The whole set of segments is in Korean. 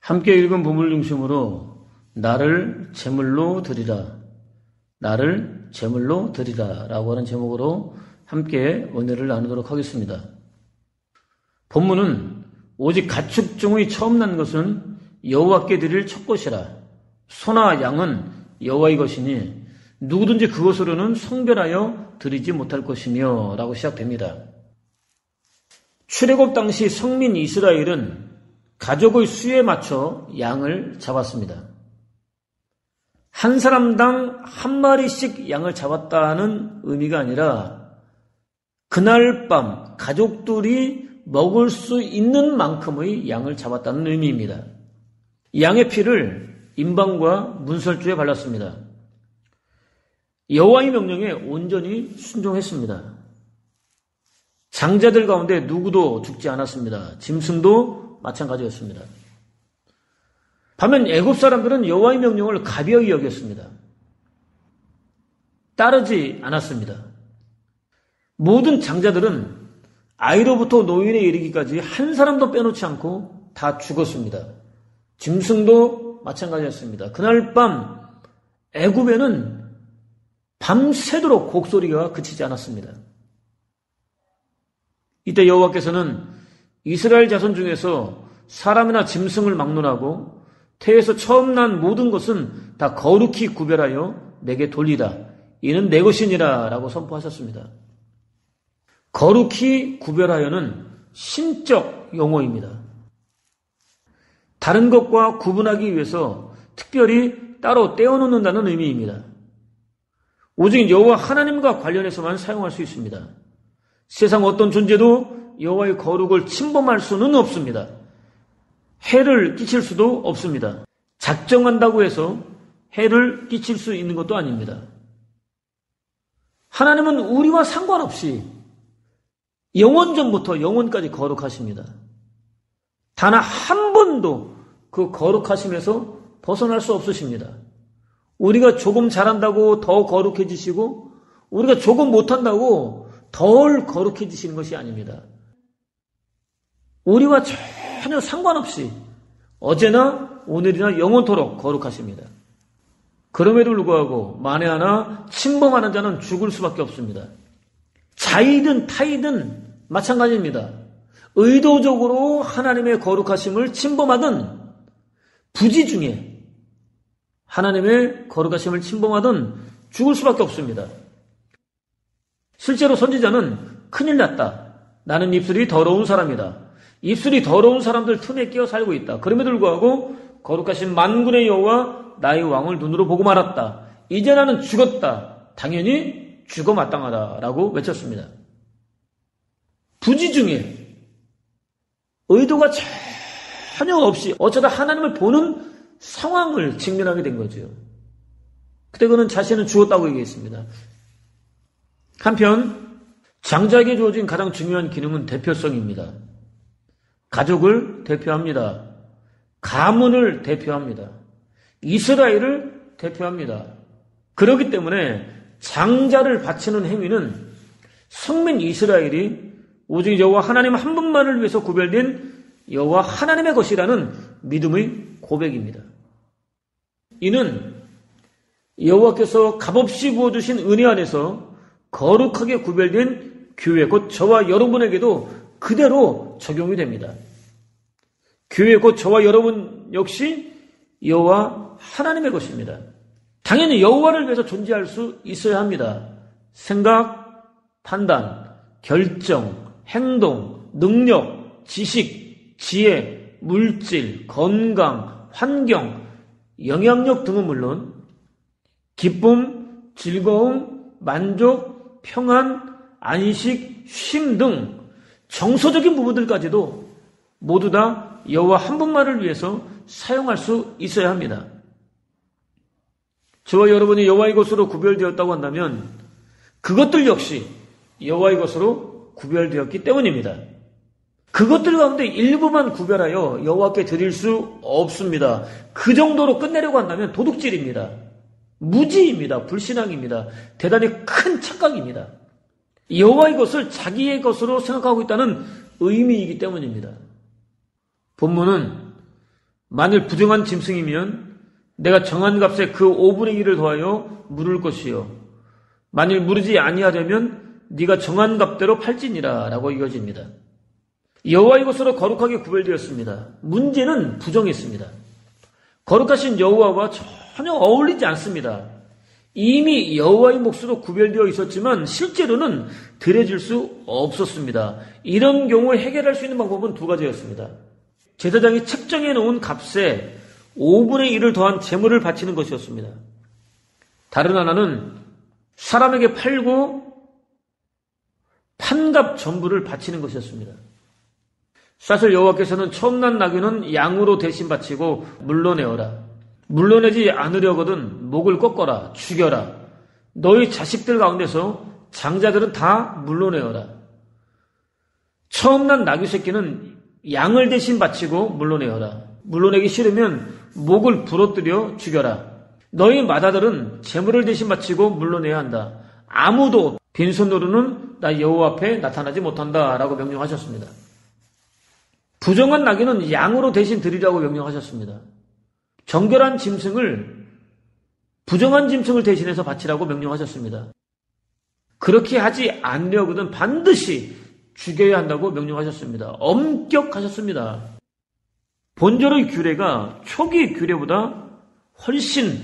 함께 읽은 본문을 중심으로 나를 제물로 드리라, 나를 제물로 드리라 라고 하는 제목으로 함께 은혜를 나누도록 하겠습니다. 본문은 오직 가축 중의 처음 난 것은 여호와께 드릴 첫 것이라, 소나 양은 여호와의 것이니 누구든지 그것으로는 성별하여 드리지 못할 것이며 라고 시작됩니다. 출애굽 당시 성민 이스라엘은 가족의 수에 맞춰 양을 잡았습니다. 한 사람당 한 마리씩 양을 잡았다는 의미가 아니라 그날 밤 가족들이 먹을 수 있는 만큼의 양을 잡았다는 의미입니다. 양의 피를 임방과 문설주에 발랐습니다. 여호와의 명령에 온전히 순종했습니다. 장자들 가운데 누구도 죽지 않았습니다. 짐승도 마찬가지였습니다. 반면 애굽 사람들은 여호와의 명령을 가벼이 여겼습니다. 따르지 않았습니다. 모든 장자들은 아이로부터 노인에 이르기까지 한 사람도 빼놓지 않고 다 죽었습니다. 짐승도 마찬가지였습니다. 그날 밤 애굽에는 밤새도록 곡소리가 그치지 않았습니다. 이때 여호와께서는 이스라엘 자손 중에서 사람이나 짐승을 막론하고 태에서 처음 난 모든 것은 다 거룩히 구별하여 내게 돌리라. 이는 내 것이니라 라고 선포하셨습니다. 거룩히 구별하여는 신적 용어입니다. 다른 것과 구분하기 위해서 특별히 따로 떼어놓는다는 의미입니다. 오직 여호와 하나님과 관련해서만 사용할 수 있습니다. 세상 어떤 존재도 여호와의 거룩을 침범할 수는 없습니다. 해를 끼칠 수도 없습니다. 작정한다고 해서 해를 끼칠 수 있는 것도 아닙니다. 하나님은 우리와 상관없이 영원전부터 영원까지 거룩하십니다. 단 한 번도 그 거룩하심에서 벗어날 수 없으십니다. 우리가 조금 잘한다고 더 거룩해지시고 우리가 조금 못한다고 덜 거룩해지시는 것이 아닙니다. 우리와 전혀 상관없이 어제나 오늘이나 영원토록 거룩하십니다. 그럼에도 불구하고 만에 하나 침범하는 자는 죽을 수밖에 없습니다. 자이든 타이든 마찬가지입니다. 의도적으로 하나님의 거룩하심을 침범하든 부지 중에 하나님의 거룩하심을 침범하든 죽을 수밖에 없습니다. 실제로 선지자는 큰일 났다. 나는 입술이 더러운 사람이다. 입술이 더러운 사람들 틈에 끼어 살고 있다. 그럼에도 불구하고 거룩하신 만군의 여호와 나의 왕을 눈으로 보고 말았다. 이제 나는 죽었다. 당연히 죽어 마땅하다 라고 외쳤습니다. 부지 중에 의도가 전혀 없이 어쩌다 하나님을 보는 상황을 직면하게 된 거죠. 그때 그는 자신은 죽었다고 얘기했습니다. 한편 장자에게 주어진 가장 중요한 기능은 대표성입니다. 가족을 대표합니다. 가문을 대표합니다. 이스라엘을 대표합니다. 그렇기 때문에 장자를 바치는 행위는 성민 이스라엘이 오직 여호와 하나님 한 분만을 위해서 구별된 여호와 하나님의 것이라는 믿음의 고백입니다. 이는 여호와께서 값없이 부어주신 은혜 안에서 거룩하게 구별된 교회 곧 저와 여러분에게도 그대로 적용이 됩니다. 교회 곧 저와 여러분 역시 여호와 하나님의 것입니다. 당연히 여호와를 위해서 존재할 수 있어야 합니다. 생각, 판단, 결정, 행동, 능력, 지식, 지혜, 물질, 건강, 환경, 영향력 등은 물론 기쁨, 즐거움, 만족, 평안, 안식, 쉼 등 정서적인 부분들까지도 모두 다 여호와 한 분만을 위해서 사용할 수 있어야 합니다. 저와 여러분이 여호와의 것으로 구별되었다고 한다면 그것들 역시 여호와의 것으로 구별되었기 때문입니다. 그것들 가운데 일부만 구별하여 여호와께 드릴 수 없습니다. 그 정도로 끝내려고 한다면 도둑질입니다. 무지입니다. 불신앙입니다. 대단히 큰 착각입니다. 여호와의 것을 자기의 것으로 생각하고 있다는 의미이기 때문입니다. 본문은 만일 부정한 짐승이면 내가 정한 값에 그 5분의 1을 더하여 물을 것이요 만일 물으지 아니하려면 네가 정한 값대로 팔지니라 라고 이어집니다. 여호와의 것으로 거룩하게 구별되었습니다. 문제는 부정했습니다. 거룩하신 여호와와 전혀 어울리지 않습니다. 이미 여호와의 몫으로 구별되어 있었지만 실제로는 드려질 수 없었습니다. 이런 경우에 해결할 수 있는 방법은 두 가지였습니다. 제사장이 책정해 놓은 값에 5분의 1을 더한 제물을 바치는 것이었습니다. 다른 하나는 사람에게 팔고 판값 전부를 바치는 것이었습니다. 사실 여호와께서는 처음 난 나귀는 양으로 대신 바치고 물러내어라. 물러내지 않으려거든 목을 꺾어라. 죽여라. 너희 자식들 가운데서 장자들은 다 물러내어라. 처음 난 나귀 새끼는 양을 대신 바치고 물러내어라. 물러내기 싫으면 목을 부러뜨려 죽여라. 너희 마다들은 제물을 대신 바치고 물러내야 한다. 아무도 빈손으로는 나 여호와 앞에 나타나지 못한다 라고 명령하셨습니다. 부정한 나귀는 양으로 대신 드리라고 명령하셨습니다. 정결한 짐승을 부정한 짐승을 대신해서 바치라고 명령하셨습니다. 그렇게 하지 않으려거든 반드시 죽여야 한다고 명령하셨습니다. 엄격하셨습니다. 본절의 규례가 초기 규례보다 훨씬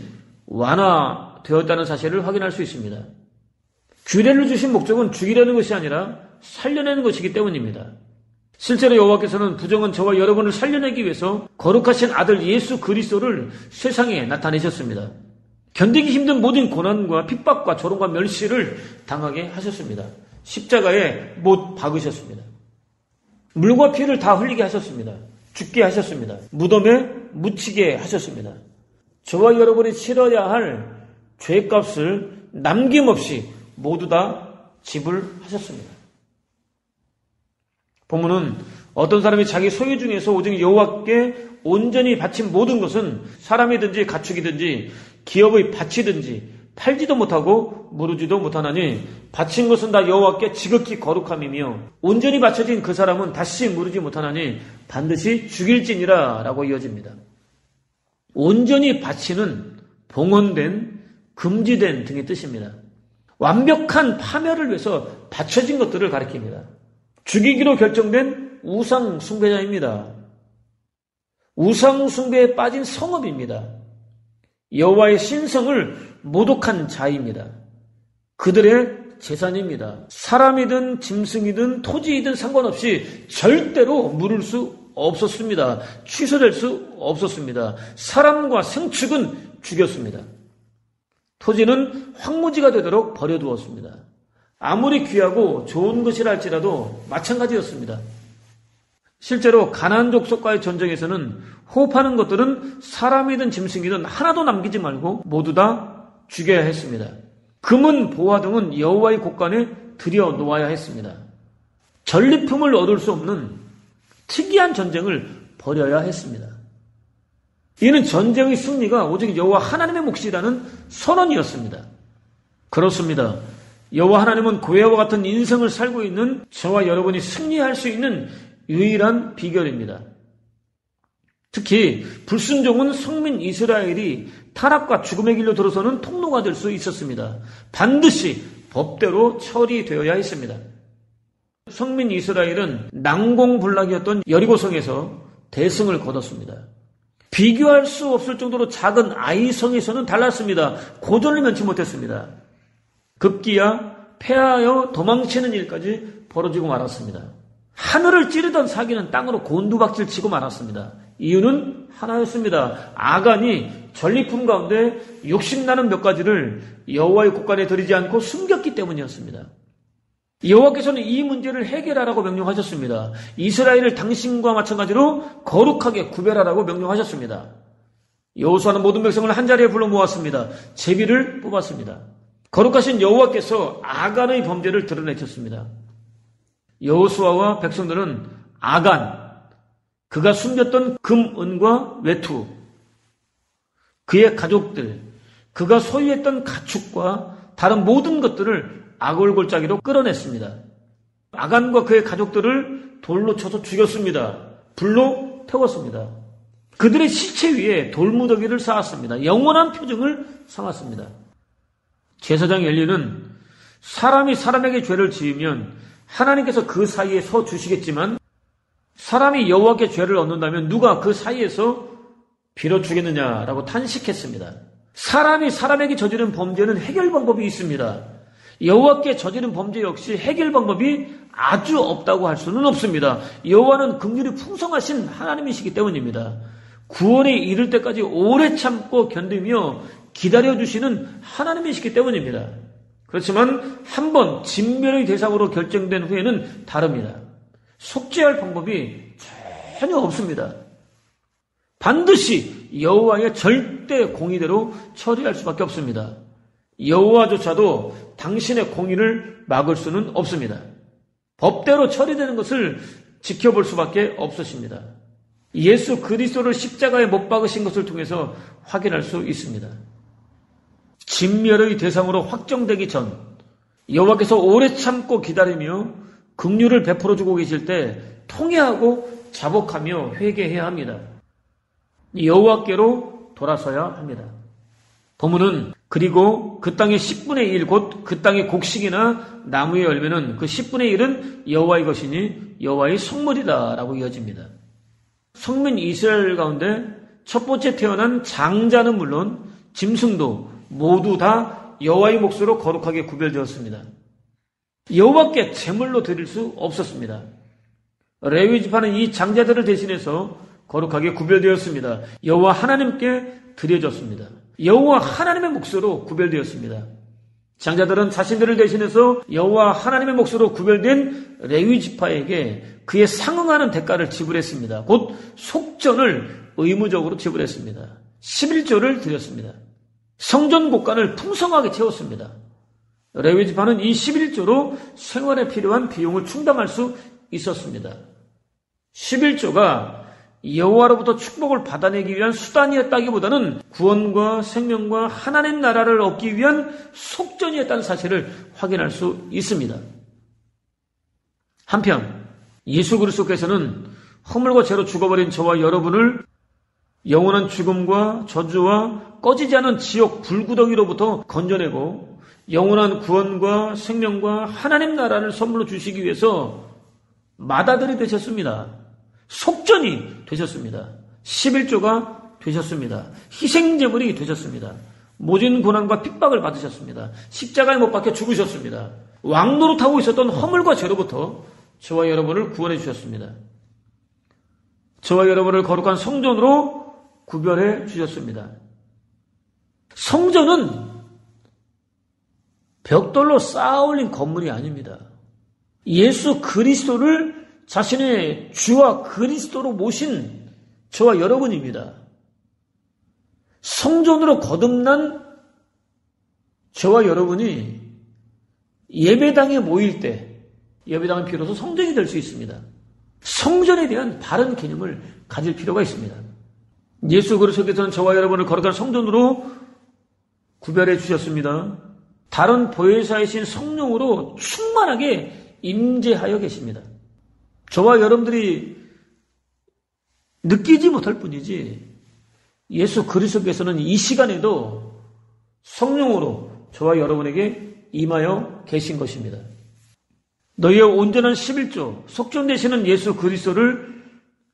완화되었다는 사실을 확인할 수 있습니다. 규례를 주신 목적은 죽이려는 것이 아니라 살려내는 것이기 때문입니다. 실제로 여호와께서는 부정한 저와 여러분을 살려내기 위해서 거룩하신 아들 예수 그리스도를 세상에 나타내셨습니다. 견디기 힘든 모든 고난과 핍박과 조롱과 멸시를 당하게 하셨습니다. 십자가에 못 박으셨습니다. 물과 피를 다 흘리게 하셨습니다. 죽게 하셨습니다. 무덤에 묻히게 하셨습니다. 저와 여러분이 치러야 할 죄값을 남김없이 모두 다 지불하셨습니다. 본문은 어떤 사람이 자기 소유 중에서 오직 여호와께 온전히 바친 모든 것은 사람이든지 가축이든지 기업의 밭이든지 팔지도 못하고 무르지도 못하나니 바친 것은 다 여호와께 지극히 거룩함이며 온전히 바쳐진 그 사람은 다시 무르지 못하나니 반드시 죽일지니라 라고 이어집니다. 온전히 바치는 봉헌된, 금지된 등의 뜻입니다. 완벽한 파멸을 위해서 바쳐진 것들을 가리킵니다. 죽이기로 결정된 우상 숭배자입니다. 우상 숭배에 빠진 성읍입니다. 여호와의 신성을 모독한 자입니다. 그들의 재산입니다. 사람이든 짐승이든 토지이든 상관없이 절대로 물을 수 없었습니다. 취소될 수 없었습니다. 사람과 생축은 죽였습니다. 토지는 황무지가 되도록 버려두었습니다. 아무리 귀하고 좋은 것이라 할지라도 마찬가지였습니다. 실제로 가나안 족속과의 전쟁에서는 호흡하는 것들은 사람이든 짐승이든 하나도 남기지 말고 모두 다 죽여야 했습니다. 금은 보화 등은 여호와의 곳간에 들여 놓아야 했습니다. 전리품을 얻을 수 없는 특이한 전쟁을 벌여야 했습니다. 이는 전쟁의 승리가 오직 여호와 하나님의 몫이라는 선언이었습니다. 그렇습니다. 여호와 하나님은 고해와 같은 인생을 살고 있는 저와 여러분이 승리할 수 있는 유일한 비결입니다. 특히 불순종은 성민 이스라엘이 타락과 죽음의 길로 들어서는 통로가 될 수 있었습니다. 반드시 법대로 처리되어야 했습니다. 성민 이스라엘은 난공불락이었던 여리고성에서 대승을 거뒀습니다. 비교할 수 없을 정도로 작은 아이성에서는 달랐습니다. 고전을 면치 못했습니다. 급기야 패하여 도망치는 일까지 벌어지고 말았습니다. 하늘을 찌르던 사기는 땅으로 곤두박질 치고 말았습니다. 이유는 하나였습니다. 아간이 전리품 가운데 욕심나는 몇 가지를 여호와의 곳간에 들이지 않고 숨겼기 때문이었습니다. 여호와께서는 이 문제를 해결하라고 명령하셨습니다. 이스라엘을 당신과 마찬가지로 거룩하게 구별하라고 명령하셨습니다. 여호수아는 모든 백성을 한자리에 불러 모았습니다. 제비를 뽑았습니다. 거룩하신 여호와께서 아간의 범죄를 드러내셨습니다. 여호수아와 백성들은 아간, 그가 숨겼던 금, 은과 외투, 그의 가족들, 그가 소유했던 가축과 다른 모든 것들을 아골골짜기로 끌어냈습니다. 아간과 그의 가족들을 돌로 쳐서 죽였습니다. 불로 태웠습니다. 그들의 시체 위에 돌무더기를 쌓았습니다. 영원한 표징을 삼았습니다. 제사장 엘리는 사람이 사람에게 죄를 지으면 하나님께서 그 사이에 서 주시겠지만 사람이 여호와께 죄를 얻는다면 누가 그 사이에서 빌어주겠느냐라고 탄식했습니다. 사람이 사람에게 저지른 범죄는 해결 방법이 있습니다. 여호와께 저지른 범죄 역시 해결 방법이 아주 없다고 할 수는 없습니다. 여호와는 긍휼이 풍성하신 하나님이시기 때문입니다. 구원에 이를 때까지 오래 참고 견디며 기다려주시는 하나님이시기 때문입니다. 그렇지만 한번 진멸의 대상으로 결정된 후에는 다릅니다. 속죄할 방법이 전혀 없습니다. 반드시 여호와의 절대 공의대로 처리할 수밖에 없습니다. 여호와조차도 당신의 공의를 막을 수는 없습니다. 법대로 처리되는 것을 지켜볼 수밖에 없으십니다. 예수 그리스도를 십자가에 못 박으신 것을 통해서 확인할 수 있습니다. 진멸의 대상으로 확정되기 전 여호와께서 오래 참고 기다리며 긍휼을 베풀어주고 계실 때 통회하고 자복하며 회개해야 합니다. 여호와께로 돌아서야 합니다. 본문은 그리고 그 땅의 10분의 1 곧 그 땅의 곡식이나 나무의 열매는 그 10분의 1은 여호와의 것이니 여호와의 성물이다 라고 이어집니다. 성민 이스라엘 가운데 첫 번째 태어난 장자는 물론 짐승도 모두 다 여호와의 몫으로 거룩하게 구별되었습니다. 여호와께 제물로 드릴 수 없었습니다. 레위 지파는 이 장자들을 대신해서 거룩하게 구별되었습니다. 여호와 하나님께 드려졌습니다. 여호와 하나님의 몫으로 구별되었습니다. 장자들은 자신들을 대신해서 여호와 하나님의 몫으로 구별된 레위 지파에게 그에 상응하는 대가를 지불했습니다. 곧 속전을 의무적으로 지불했습니다. 11조를 드렸습니다. 성전 곳간을 풍성하게 채웠습니다. 레위 지파는 이 11조로 생활에 필요한 비용을 충당할 수 있었습니다. 11조가 여호와로부터 축복을 받아내기 위한 수단이었다기보다는 구원과 생명과 하나님 나라를 얻기 위한 속전이었다는 사실을 확인할 수 있습니다. 한편 예수 그리스도께서는 허물과 죄로 죽어버린 저와 여러분을 영원한 죽음과 저주와 꺼지지 않은 지옥 불구덩이로부터 건져내고 영원한 구원과 생명과 하나님 나라를 선물로 주시기 위해서 맏아들이 되셨습니다. 속전이 되셨습니다. 11조가 되셨습니다. 희생제물이 되셨습니다. 모진 고난과 핍박을 받으셨습니다. 십자가에 못 박혀 죽으셨습니다. 왕노릇하고 있었던 허물과 죄로부터 저와 여러분을 구원해 주셨습니다. 저와 여러분을 거룩한 성전으로 구별해 주셨습니다. 성전은 벽돌로 쌓아올린 건물이 아닙니다. 예수 그리스도를 자신의 주와 그리스도로 모신 저와 여러분입니다. 성전으로 거듭난 저와 여러분이 예배당에 모일 때 예배당은 비로소 성전이 될 수 있습니다. 성전에 대한 바른 개념을 가질 필요가 있습니다. 예수 그리스도께서는 저와 여러분을 거룩한 성전으로 구별해 주셨습니다. 다른 보혜사이신 성령으로 충만하게 임재하여 계십니다. 저와 여러분들이 느끼지 못할 뿐이지 예수 그리스도께서는 이 시간에도 성령으로 저와 여러분에게 임하여 계신 것입니다. 너희의 온전한 11조 속전 되시는 예수 그리스도를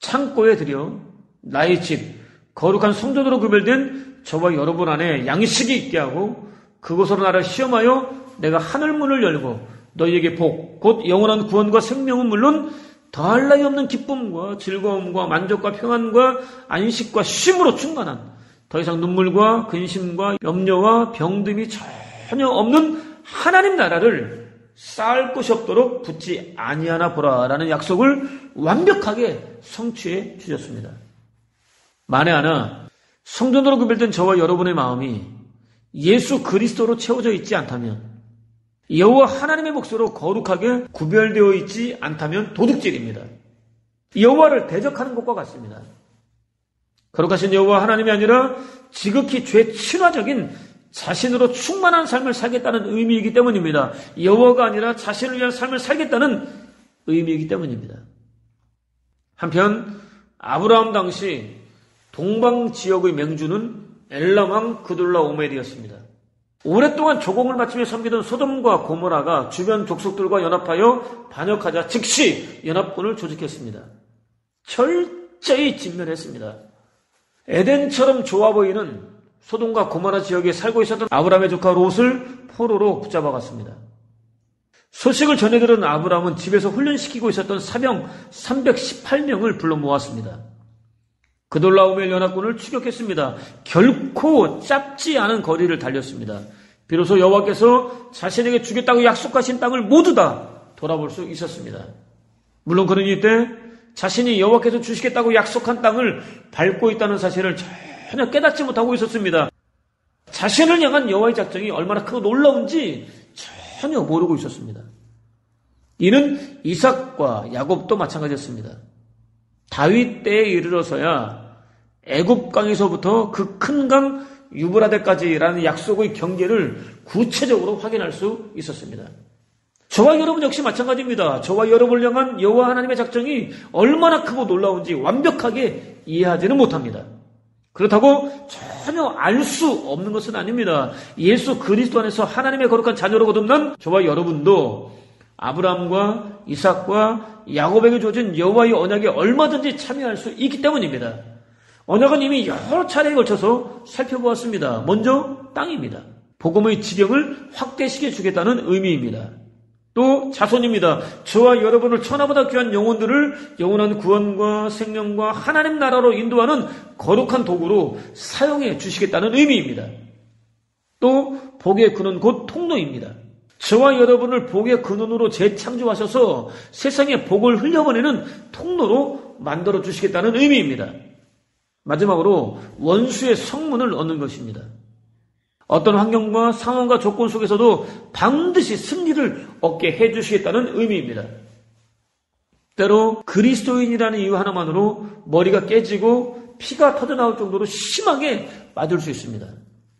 창고에 들여 나의 집 거룩한 성전으로 구별된 저와 여러분 안에 양식이 있게 하고 그곳으로 나를 시험하여 내가 하늘문을 열고 너희에게 복 곧 영원한 구원과 생명은 물론 더할 나위 없는 기쁨과 즐거움과 만족과 평안과 안식과 쉼으로 충만한 더 이상 눈물과 근심과 염려와 병듦이 전혀 없는 하나님 나라를 쌓을 곳이 없도록 붙지 아니하나 보라라는 약속을 완벽하게 성취해 주셨습니다. 만에 하나 성전으로 구별된 저와 여러분의 마음이 예수 그리스도로 채워져 있지 않다면 여호와 하나님의 몫으로 거룩하게 구별되어 있지 않다면 도둑질입니다. 여호와를 대적하는 것과 같습니다. 거룩하신 여호와 하나님이 아니라 지극히 죄친화적인 자신으로 충만한 삶을 살겠다는 의미이기 때문입니다. 여호와가 아니라 자신을 위한 삶을 살겠다는 의미이기 때문입니다. 한편 아브라함 당시 동방 지역의 맹주는 엘람 왕 그돌라오멜이었습니다. 오랫동안 조공을 바치며 섬기던 소돔과 고모라가 주변 족속들과 연합하여 반역하자 즉시 연합군을 조직했습니다. 철저히 진멸했습니다. 에덴처럼 좋아 보이는 소돔과 고모라 지역에 살고 있었던 아브라함의 조카 롯을 포로로 붙잡아갔습니다. 소식을 전해 들은 아브라함은 집에서 훈련시키고 있었던 사병 318명을 불러 모았습니다. 그돌라오멜 연합군을 추격했습니다. 결코 짧지 않은 거리를 달렸습니다. 비로소 여호와께서 자신에게 주겠다고 약속하신 땅을 모두 다 돌아볼 수 있었습니다. 물론 그는 이때 자신이 여호와께서 주시겠다고 약속한 땅을 밟고 있다는 사실을 전혀 깨닫지 못하고 있었습니다. 자신을 향한 여호와의 작정이 얼마나 크고 놀라운지 전혀 모르고 있었습니다. 이는 이삭과 야곱도 마찬가지였습니다. 다윗 때에 이르러서야 애굽강에서부터 그 큰 강 유브라데까지라는 약속의 경계를 구체적으로 확인할 수 있었습니다. 저와 여러분 역시 마찬가지입니다. 저와 여러분을 향한 여호와 하나님의 작정이 얼마나 크고 놀라운지 완벽하게 이해하지는 못합니다. 그렇다고 전혀 알 수 없는 것은 아닙니다. 예수 그리스도 안에서 하나님의 거룩한 자녀로 거듭난 저와 여러분도 아브라함과 이삭과 야곱에게 주어진 여호와의 언약에 얼마든지 참여할 수 있기 때문입니다. 언약은 이미 여러 차례에 걸쳐서 살펴보았습니다. 먼저 땅입니다. 복음의 지경을 확대시켜 주겠다는 의미입니다. 또 자손입니다. 저와 여러분을 천하보다 귀한 영혼들을 영원한 구원과 생명과 하나님 나라로 인도하는 거룩한 도구로 사용해 주시겠다는 의미입니다. 또 복의 근원 곧 통로입니다. 저와 여러분을 복의 근원으로 재창조하셔서 세상에 복을 흘려보내는 통로로 만들어 주시겠다는 의미입니다. 마지막으로 원수의 성문을 얻는 것입니다. 어떤 환경과 상황과 조건 속에서도 반드시 승리를 얻게 해주시겠다는 의미입니다. 때로 그리스도인이라는 이유 하나만으로 머리가 깨지고 피가 터져나올 정도로 심하게 맞을 수 있습니다.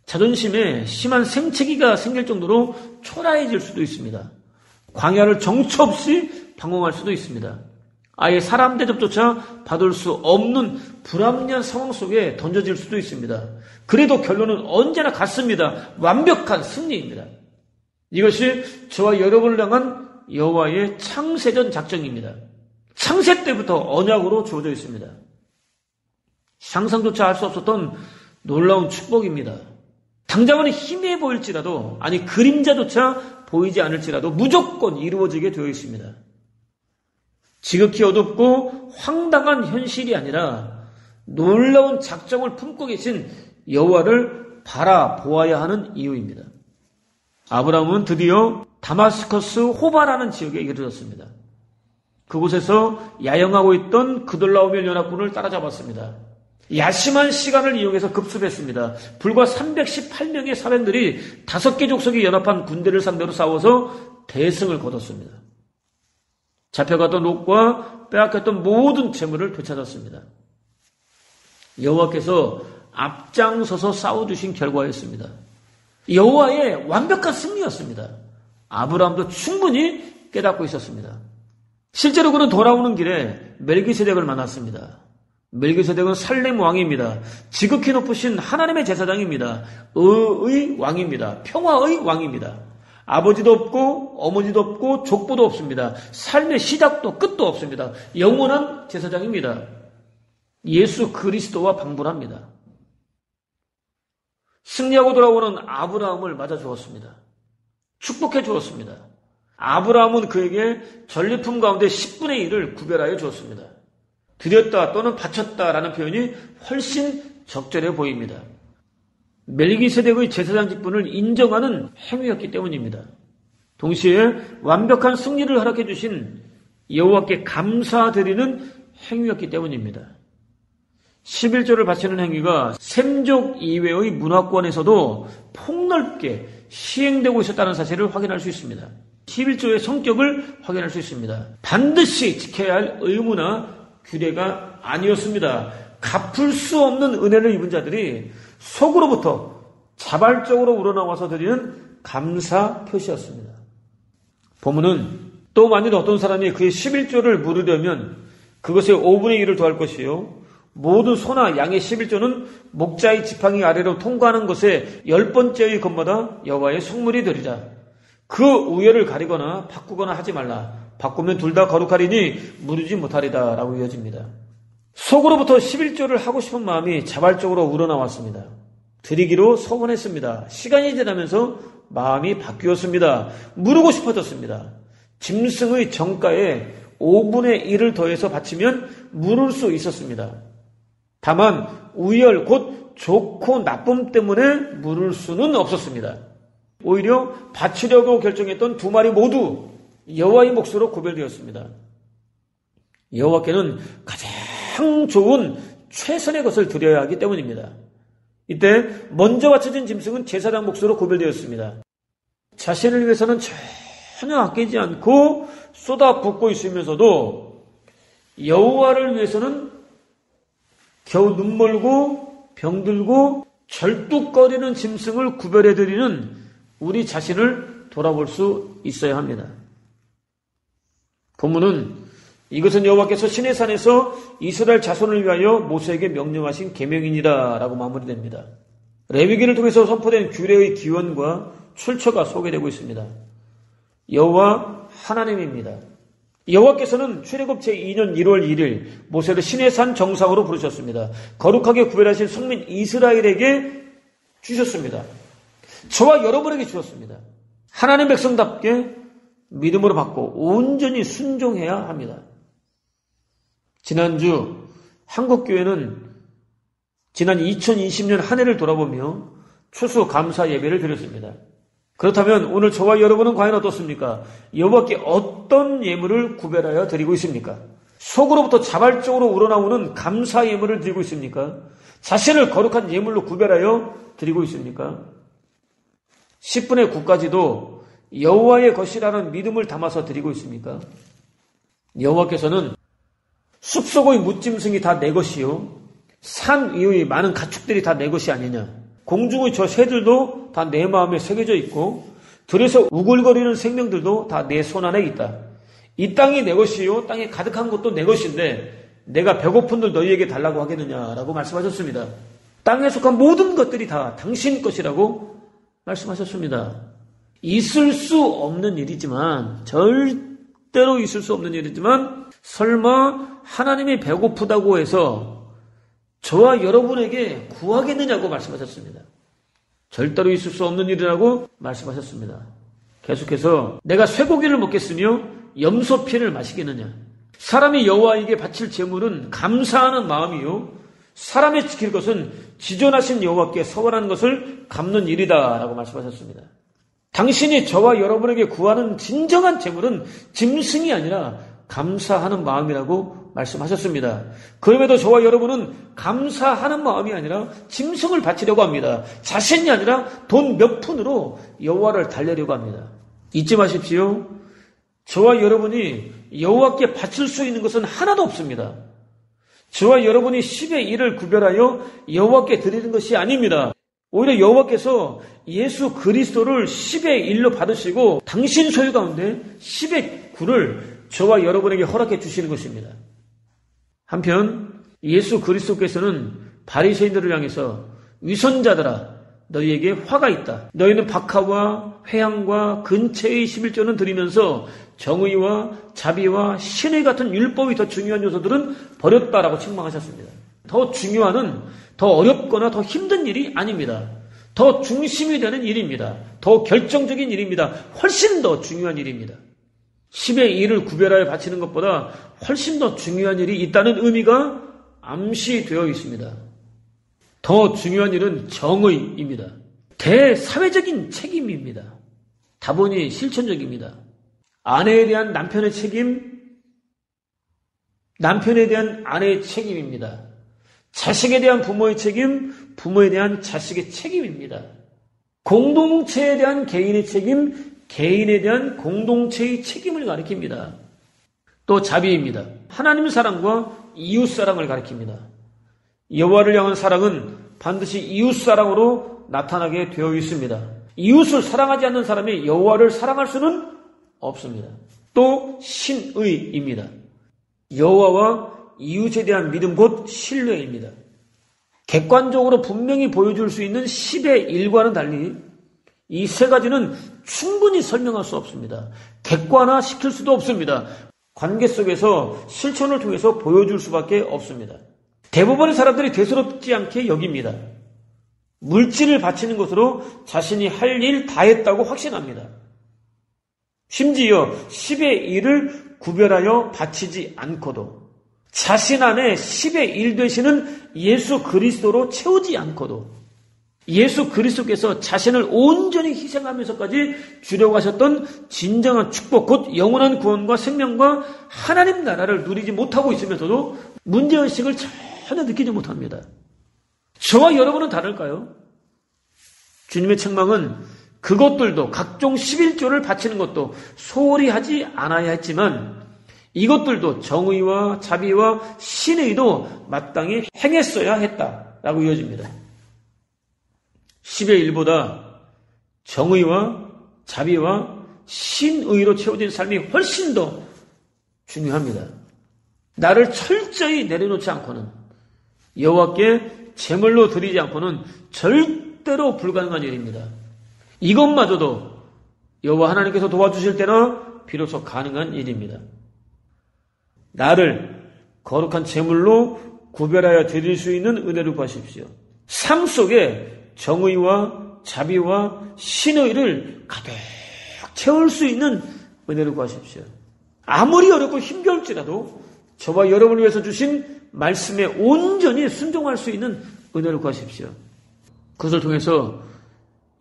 자존심에 심한 생채기가 생길 정도로 초라해질 수도 있습니다. 광야를 정처 없이 방황할 수도 있습니다. 아예 사람 대접조차 받을 수 없는 불합리한 상황 속에 던져질 수도 있습니다. 그래도 결론은 언제나 같습니다. 완벽한 승리입니다. 이것이 저와 여러분을 향한 여호와의 창세전 작정입니다. 창세 때부터 언약으로 주어져 있습니다. 상상조차 할 수 없었던 놀라운 축복입니다. 당장은 희미해 보일지라도, 아니 그림자조차 보이지 않을지라도 무조건 이루어지게 되어 있습니다. 지극히 어둡고 황당한 현실이 아니라 놀라운 작정을 품고 계신 여호와를 바라보아야 하는 이유입니다. 아브라함은 드디어 다마스커스 호바라는 지역에 이르렀습니다. 그곳에서 야영하고 있던 그돌라오멜 연합군을 따라잡았습니다. 야심한 시간을 이용해서 급습했습니다. 불과 318명의 사병들이 5개 족속이 연합한 군대를 상대로 싸워서 대승을 거뒀습니다. 잡혀갔던 롯과 빼앗겼던 모든 재물을 되찾았습니다. 여호와께서 앞장서서 싸워주신 결과였습니다. 여호와의 완벽한 승리였습니다. 아브라함도 충분히 깨닫고 있었습니다. 실제로 그는 돌아오는 길에 멜기세덱을 만났습니다. 멜기세덱은 살렘 왕입니다. 지극히 높으신 하나님의 제사장입니다. 의의 왕입니다. 평화의 왕입니다. 아버지도 없고 어머니도 없고 족보도 없습니다. 삶의 시작도 끝도 없습니다. 영원한 제사장입니다. 예수 그리스도와 방불합니다. 승리하고 돌아오는 아브라함을 맞아 주었습니다. 축복해 주었습니다. 아브라함은 그에게 전리품 가운데 10분의 1을 구별하여 주었습니다. 드렸다 또는 바쳤다라는 표현이 훨씬 적절해 보입니다. 멜기세덱의 제사장 직분을 인정하는 행위였기 때문입니다. 동시에 완벽한 승리를 허락해 주신 여호와께 감사드리는 행위였기 때문입니다. 11조를 바치는 행위가 셈족 이외의 문화권에서도 폭넓게 시행되고 있었다는 사실을 확인할 수 있습니다. 11조의 성격을 확인할 수 있습니다. 반드시 지켜야 할 의무나 규례가 아니었습니다. 갚을 수 없는 은혜를 입은 자들이 속으로부터 자발적으로 우러나와서 드리는 감사 표시였습니다. 본문은 또 만일 어떤 사람이 그의 11조를 물으려면 그것에 5분의 1을 더할 것이요 모든 소나 양의 11조는 목자의 지팡이 아래로 통과하는 것에 10번째의 것마다 여호와의 속물이 되리라. 그 우열을 가리거나 바꾸거나 하지 말라. 바꾸면 둘 다 거룩하리니 무르지 못하리다 라고 이어집니다. 속으로부터 11조를 하고 싶은 마음이 자발적으로 우러나왔습니다. 드리기로 서원했습니다. 시간이 지나면서 마음이 바뀌었습니다. 무르고 싶어졌습니다. 짐승의 정가에 5분의 1을 더해서 바치면 물을 수 있었습니다. 다만 우열 곧 좋고 나쁨 때문에 물을 수는 없었습니다. 오히려 바치려고 결정했던 두 마리 모두 여호와의 몫으로 구별되었습니다. 여호와께는 가장 좋은 최선의 것을 드려야 하기 때문입니다. 이때 먼저 바쳐진 짐승은 제사장 몫으로 구별되었습니다. 자신을 위해서는 전혀 아끼지 않고 쏟아붓고 있으면서도 여호와를 위해서는 겨우 눈멀고 병들고 절뚝거리는 짐승을 구별해드리는 우리 자신을 돌아볼 수 있어야 합니다. 본문은 이것은 여호와께서 시내산에서 이스라엘 자손을 위하여 모세에게 명령하신 계명이니라 라고 마무리됩니다. 레위기를 통해서 선포된 규례의 기원과 출처가 소개되고 있습니다. 여호와 하나님입니다. 여호와께서는 출애굽 제2년 1월 1일 모세를 시내산 정상으로 부르셨습니다. 거룩하게 구별하신 성민 이스라엘에게 주셨습니다. 저와 여러분에게 주셨습니다. 하나님 백성답게 믿음으로 받고 온전히 순종해야 합니다. 지난주 한국교회는 지난 2020년 한 해를 돌아보며 추수 감사 예배를 드렸습니다. 그렇다면 오늘 저와 여러분은 과연 어떻습니까? 여호와께 어떤 예물을 구별하여 드리고 있습니까? 속으로부터 자발적으로 우러나오는 감사 예물을 드리고 있습니까? 자신을 거룩한 예물로 구별하여 드리고 있습니까? 10분의 9까지도 여호와의 것이라는 믿음을 담아서 드리고 있습니까? 여호와께서는 숲속의 무짐승이 다 내 것이요 산 위의 많은 가축들이 다 내 것이 아니냐. 공중의 저 새들도 다 내 마음에 새겨져 있고 들에서 우글거리는 생명들도 다 내 손 안에 있다. 이 땅이 내 것이요 땅에 가득한 것도 내 것인데 내가 배고픈들 너희에게 달라고 하겠느냐라고 말씀하셨습니다. 땅에 속한 모든 것들이 다 당신 것이라고 말씀하셨습니다. 있을 수 없는 일이지만 절대로 있을 수 없는 일이지만 설마 하나님이 배고프다고 해서 저와 여러분에게 구하겠느냐고 말씀하셨습니다. 절대로 있을 수 없는 일이라고 말씀하셨습니다. 계속해서 내가 쇠고기를 먹겠으며 염소피를 마시겠느냐. 사람이 여호와에게 바칠 제물은 감사하는 마음이요 사람이 지킬 것은 지존하신 여호와께 서원하는 것을 갚는 일이다 라고 말씀하셨습니다. 당신이 저와 여러분에게 구하는 진정한 제물은 짐승이 아니라 감사하는 마음이라고 말씀하셨습니다. 그럼에도 저와 여러분은 감사하는 마음이 아니라 짐승을 바치려고 합니다. 자신이 아니라 돈 몇 푼으로 여호와를 달래려고 합니다. 잊지 마십시오. 저와 여러분이 여호와께 바칠 수 있는 것은 하나도 없습니다. 저와 여러분이 10의 1을 구별하여 여호와께 드리는 것이 아닙니다. 오히려 여호와께서 예수 그리스도를 10의 1로 받으시고 당신 소유 가운데 10의 9를 저와 여러분에게 허락해 주시는 것입니다. 한편 예수 그리스도께서는 바리새인들을 향해서 위선자들아 너희에게 화가 있다. 너희는 박하와 회향과 근체의 11조는 드리면서 정의와 자비와 신의 같은 율법이 더 중요한 요소들은 버렸다라고 책망하셨습니다. 더 중요한 더 어렵거나 더 힘든 일이 아닙니다. 더 중심이 되는 일입니다. 더 결정적인 일입니다. 훨씬 더 중요한 일입니다. 10의 1을 구별하여 바치는 것보다 훨씬 더 중요한 일이 있다는 의미가 암시되어 있습니다. 더 중요한 일은 정의입니다. 대사회적인 책임입니다. 다분히 실천적입니다. 아내에 대한 남편의 책임, 남편에 대한 아내의 책임입니다. 자식에 대한 부모의 책임, 부모에 대한 자식의 책임입니다. 공동체에 대한 개인의 책임, 개인에 대한 공동체의 책임을 가리킵니다. 또 자비입니다. 하나님 사랑과 이웃 사랑을 가리킵니다. 여호와를 향한 사랑은 반드시 이웃 사랑으로 나타나게 되어 있습니다. 이웃을 사랑하지 않는 사람이 여호와를 사랑할 수는 없습니다. 또 신의입니다. 여호와와 이웃에 대한 믿음 곧 신뢰입니다. 객관적으로 분명히 보여줄 수 있는 10의 1과는 달리 이 세 가지는 충분히 설명할 수 없습니다. 객관화시킬 수도 없습니다. 관계 속에서 실천을 통해서 보여줄 수밖에 없습니다. 대부분의 사람들이 대수롭지 않게 여깁니다. 물질을 바치는 것으로 자신이 할 일 다 했다고 확신합니다. 심지어 10의 1을 구별하여 바치지 않고도 자신 안에 10의 1 되시는 예수 그리스도로 채우지 않고도 예수 그리스도께서 자신을 온전히 희생하면서까지 주려고 하셨던 진정한 축복, 곧 영원한 구원과 생명과 하나님 나라를 누리지 못하고 있으면서도 문제의식을 전혀 느끼지 못합니다. 저와 여러분은 다를까요? 주님의 책망은 그것들도 각종 11조를 바치는 것도 소홀히 하지 않아야 했지만 이것들도 정의와 자비와 신의도 마땅히 행했어야 했다라고 이어집니다. 10의 1보다 정의와 자비와 신의로 채워진 삶이 훨씬 더 중요합니다. 나를 철저히 내려놓지 않고는 여호와께 제물로 드리지 않고는 절대로 불가능한 일입니다. 이것마저도 여호와 하나님께서 도와주실 때나 비로소 가능한 일입니다. 나를 거룩한 제물로 구별하여 드릴 수 있는 은혜를 구하십시오. 삶 속에 정의와 자비와 신의를 가득 채울 수 있는 은혜를 구하십시오. 아무리 어렵고 힘겨울지라도 저와 여러분을 위해서 주신 말씀에 온전히 순종할 수 있는 은혜를 구하십시오. 그것을 통해서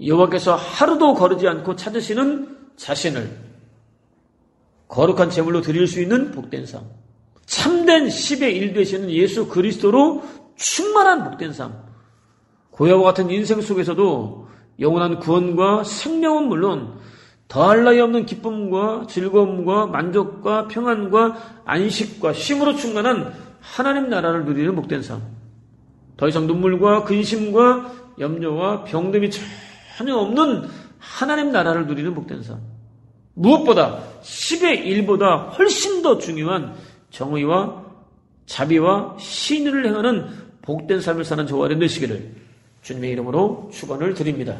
여호와께서 하루도 거르지 않고 찾으시는 자신을 거룩한 제물로 드릴 수 있는 복된 삶, 참된 10의 1 되시는 예수 그리스도로 충만한 복된 삶, 고야와 같은 인생 속에서도 영원한 구원과 생명은 물론 더할 나위 없는 기쁨과 즐거움과 만족과 평안과 안식과 쉼으로 충만한 하나님 나라를 누리는 복된 삶, 더 이상 눈물과 근심과 염려와 병듦이 전혀 없는 하나님 나라를 누리는 복된 삶, 무엇보다 10의 1보다 훨씬 더 중요한 정의와 자비와 신의를 행하는 복된 삶을 사는 저와 여러분 되시기를 주님의 이름으로 축원을 드립니다.